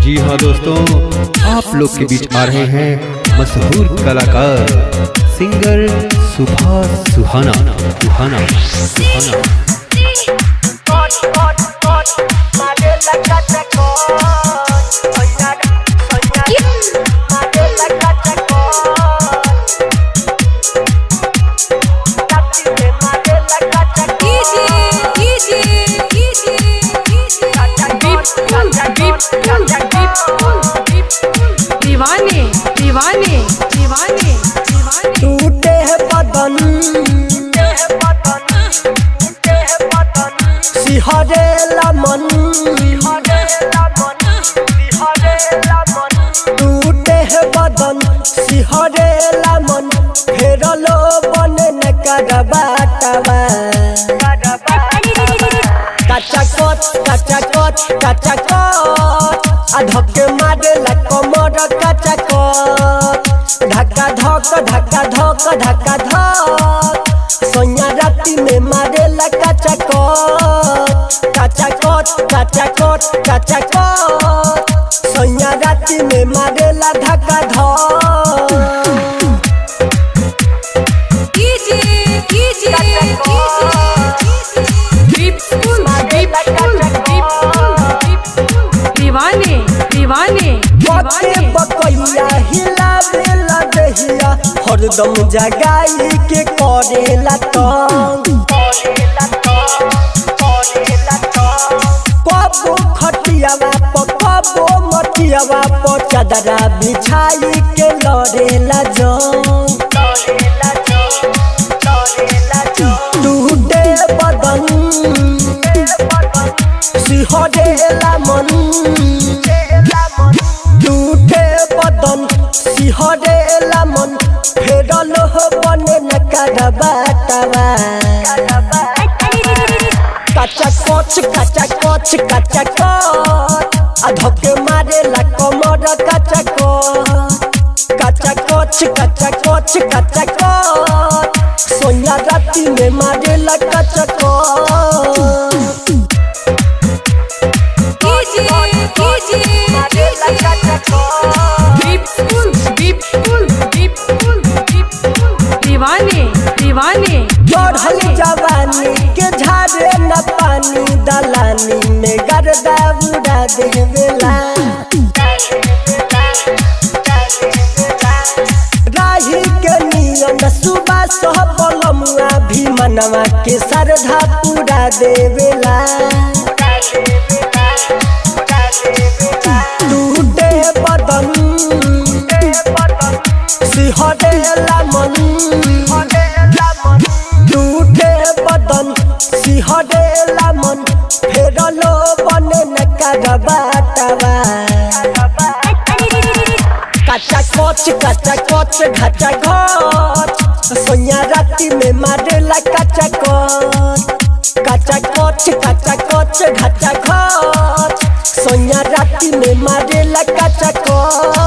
जी हाँ दोस्तों, आप लोग के बीच आ रहे हैं मशहूर कलाकार सिंगर सुभाष सुहाना। दीवाने दीवाने दीवाने टूटे है बदन सिहरेला मन, टूटे है बदन सिहरेला मन, फेरलो बने न करबाटवा। काचा कोच धक्के मारेला कमर काचा कोच, धक्का धक सोया राती में मारेला काचा कोच सोया राती में मारेला धक्का दीवाने दीवाने बकैया हिला बेला दहिया हरदम जगाई के करेला तंग। कबो खटियावा कबो मटियावा चदरा बिछाई के लड़ेला जंग। टूटे बदन सिहरेला मन, टूटे बदन सिहरेला मन, फेरलो बने न करबाटवा। काचा कोच धक्के मारेला कमर काचा कोच सोया राती में मारेला काचा दीवाने दीवाने बढ़ल जवानी के झारे न पानी, दलानी में गर्दा बुड़ा देवेला। राही के नियन सुबह सह पलमुआ भी मनवा के श्रद्धा पूरा देवेला। टूटे बदन सिहरेला मन, टूटे बदन सिहरेला मन, फेरलो बने न करबाटवा। काचा कोच सोया राती में मारेला काचा कोच सोया राती में मारेला काचा कोच।